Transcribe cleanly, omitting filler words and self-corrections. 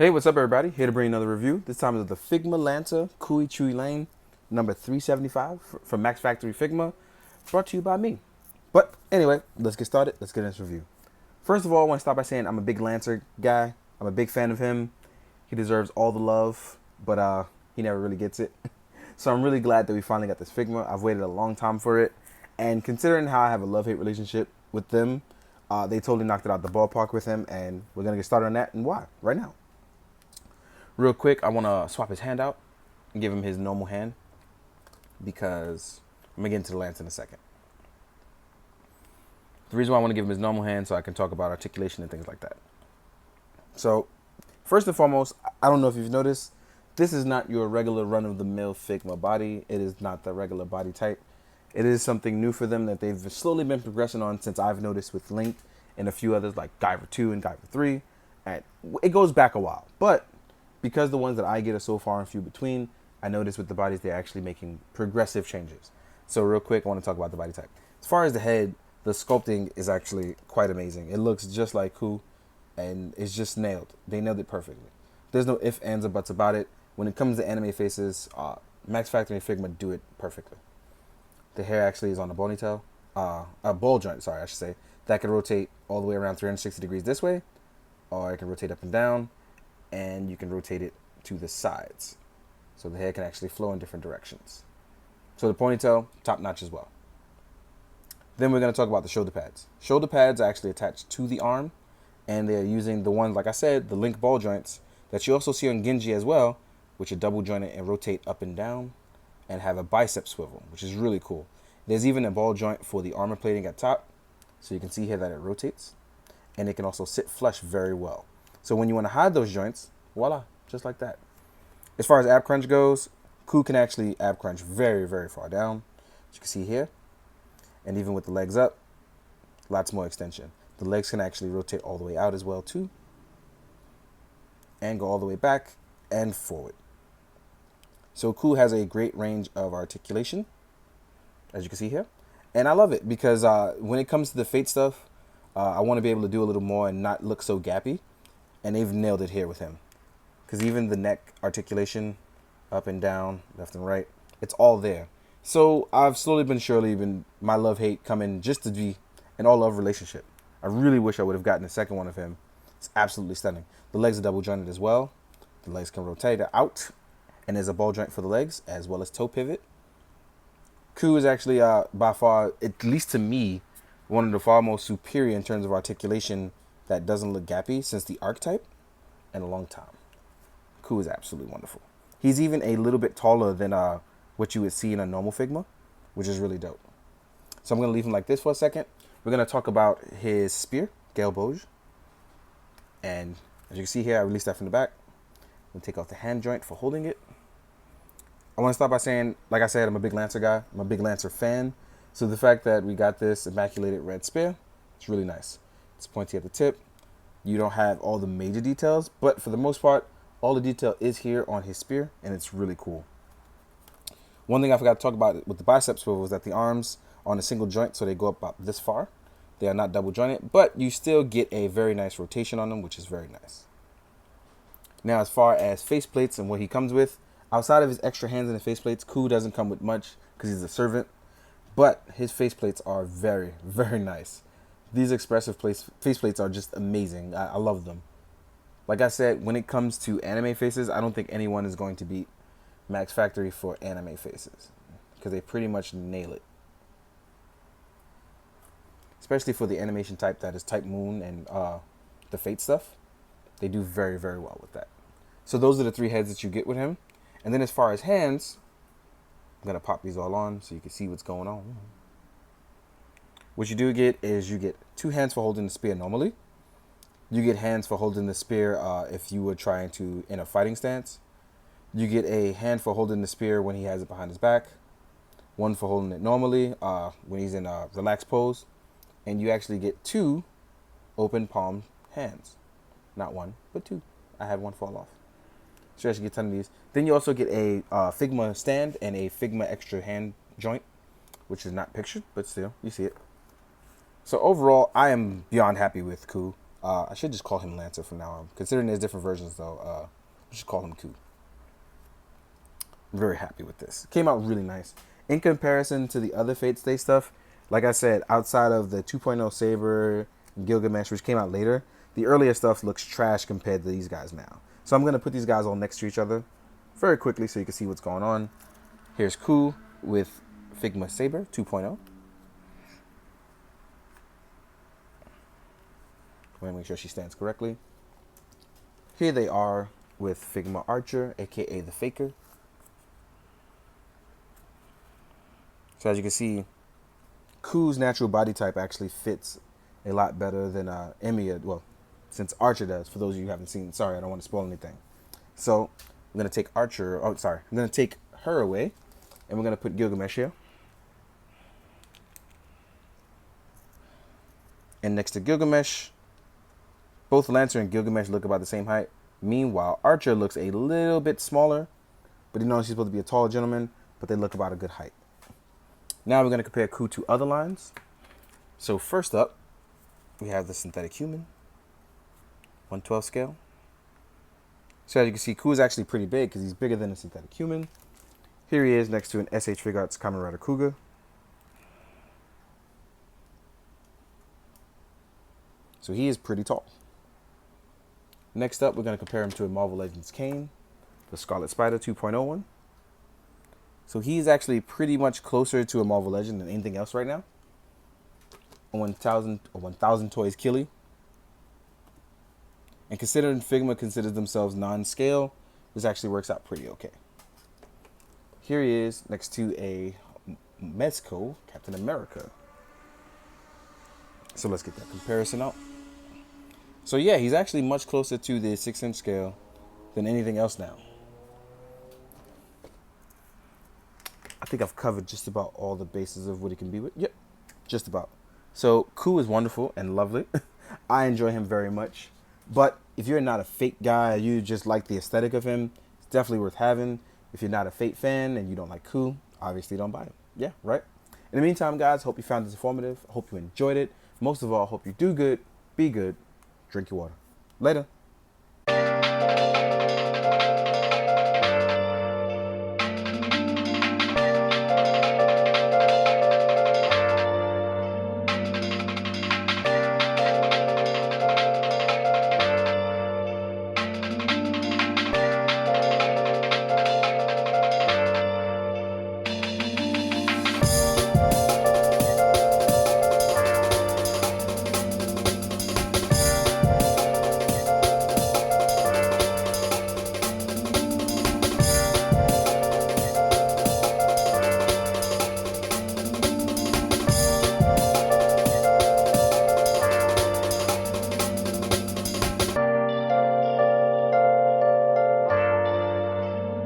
Hey, what's up, everybody? Here to bring another review. This time is the Figma Lancer Chulainn number 375 from Max Factory Figma, brought to you by me. But anyway, let's get started. Let's get into this review. First of all, I want to start by saying I'm a big Lancer guy. I'm a big fan of him. He deserves all the love, but he never really gets it. So I'm really glad that we finally got this Figma. I've waited a long time for it, and considering how I have a love-hate relationship with them, they totally knocked it out the ballpark with him, and we're gonna get started on that and why right now. Real quick, I want to swap his hand out and give him his normal hand because I'm going to get into the lance in a second. The reason why I want to give him his normal hand so I can talk about articulation and things like that. So, first and foremost, I don't know if you've noticed, this is not your regular run-of-the-mill Figma body. It is not the regular body type. It is something new for them that they've slowly been progressing on since I've noticed with Link and a few others like Guyver 2 and Guyver 3. And it goes back a while, but because the ones that I get are so far and few between, I notice with the bodies they're actually making progressive changes. So real quick, I want to talk about the body type. As far as the head, the sculpting is actually quite amazing. It looks just like Ku, and it's just nailed. They nailed it perfectly. There's no ifs, ands, or buts about it. When it comes to anime faces, Max Factory and Figma do it perfectly. The hair actually is on a ponytail, a ball joint, sorry, I should say, that can rotate all the way around 360 degrees this way, or it can rotate up and down, and you can rotate it to the sides. So the hair can actually flow in different directions. So the ponytail, top notch as well. Then we're going to talk about the shoulder pads. Shoulder pads are actually attached to the arm, and they're using the ones, like I said, the link ball joints that you also see on Genji as well, which are double jointed and rotate up and down and have a bicep swivel, which is really cool. There's even a ball joint for the armor plating at top. So you can see here that it rotates, and it can also sit flush very well. So when you want to hide those joints, voila, just like that. As far as ab crunch goes, Ku can actually ab crunch very, very far down, as you can see here. And even with the legs up, lots more extension. The legs can actually rotate all the way out as well too, and go all the way back and forward. So Ku has a great range of articulation, as you can see here. And I love it because when it comes to the fate stuff, I want to be able to do a little more and not look so gappy. And they've nailed it here with him. Because even the neck articulation, up and down, left and right, it's all there. So I've slowly but surely been, my love-hate coming just to be an all-love relationship. I really wish I would have gotten a second one of him. It's absolutely stunning. The legs are double jointed as well. The legs can rotate out. And there's a ball joint for the legs, as well as toe pivot. Ku is actually, by far, at least to me, one of the far most superior in terms of articulation that doesn't look gappy since the archetype in a long time. Ku is absolutely wonderful. He's even a little bit taller than what you would see in a normal Figma, which is really dope. So I'm going to leave him like this for a second. We're going to talk about his spear, Gale Bouge. And as you can see here, I released that from the back. I'm going to take off the hand joint for holding it. I want to start by saying, like I said, I'm a big Lancer guy. I'm a big Lancer fan. So the fact that we got this immaculate red spear, it's really nice. It's pointy at the tip. You don't have all the major details, but for the most part, all the detail is here on his spear, and it's really cool. One thing I forgot to talk about with the bicep swivel is that the arms are on a single joint, so they go up about this far. They are not double jointed, but you still get a very nice rotation on them, which is very nice. Now, as far as faceplates and what he comes with, outside of his extra hands and the faceplates, Ku doesn't come with much because he's a servant, but his faceplates are very, very nice. These expressive faceplates are just amazing. I love them. Like I said, when it comes to anime faces, I don't think anyone is going to beat Max Factory for anime faces because they pretty much nail it. Especially for the animation type that is Type Moon and the Fate stuff. They do very, very well with that. So those are the three heads that you get with him. And then as far as hands, I'm going to pop these all on so you can see what's going on. What you do get is you get two hands for holding the spear normally. You get hands for holding the spear if you were trying to in a fighting stance. You get a hand for holding the spear when he has it behind his back. One for holding it normally when he's in a relaxed pose. And you actually get two open palm hands. Not one, but two. I had one fall off. So you actually get 10 of these. Then you also get a Figma stand and a Figma extra hand joint, which is not pictured, but still, you see it. So overall, I am beyond happy with Ku. I should just call him Lancer from now on. Considering there's different versions, though, I should call him Ku. I'm very happy with this. Came out really nice. In comparison to the other Fate Stay stuff, like I said, outside of the 2.0 Saber, Gilgamesh, which came out later, the earlier stuff looks trash compared to these guys now. So I'm going to put these guys all next to each other very quickly so you can see what's going on. Here's Ku with Figma Saber 2.0. Want to make sure she stands correctly. Here they are with Figma Archer, aka the Faker. So as you can see, Ku's natural body type actually fits a lot better than Emiya. Well, since Archer does. For those of you who haven't seen, sorry, I don't want to spoil anything. So I'm gonna take Archer. Oh, sorry, I'm gonna take her away, and we're gonna put Gilgamesh here. And next to Gilgamesh, both Lancer and Gilgamesh look about the same height. Meanwhile, Archer looks a little bit smaller, but you know she's supposed to be a tall gentleman, but they look about a good height. Now we're going to compare Ku to other lines. So first up, we have the synthetic human, 1/12 scale. So as you can see, Ku is actually pretty big because he's bigger than a synthetic human. Here he is next to an SH Figuarts Kamen Rider Kuga. So he is pretty tall. Next up, we're going to compare him to a Marvel Legends Kane, the Scarlet Spider 2.01. So he's actually pretty much closer to a Marvel Legend than anything else right now. 1,000 Toys Killy. And considering Figma considers themselves non-scale, this actually works out pretty okay. Here he is next to a Mezco Captain America. So let's get that comparison out. So yeah, he's actually much closer to the 6-inch scale than anything else now. I think I've covered just about all the bases of what he can be with. Yep, just about. So Ku is wonderful and lovely. I enjoy him very much. But if you're not a Fate guy, you just like the aesthetic of him, it's definitely worth having. If you're not a Fate fan and you don't like Ku, obviously don't buy him. Yeah, right? In the meantime, guys, hope you found this informative. I hope you enjoyed it. Most of all, I hope you do good, be good, drink your water. Later.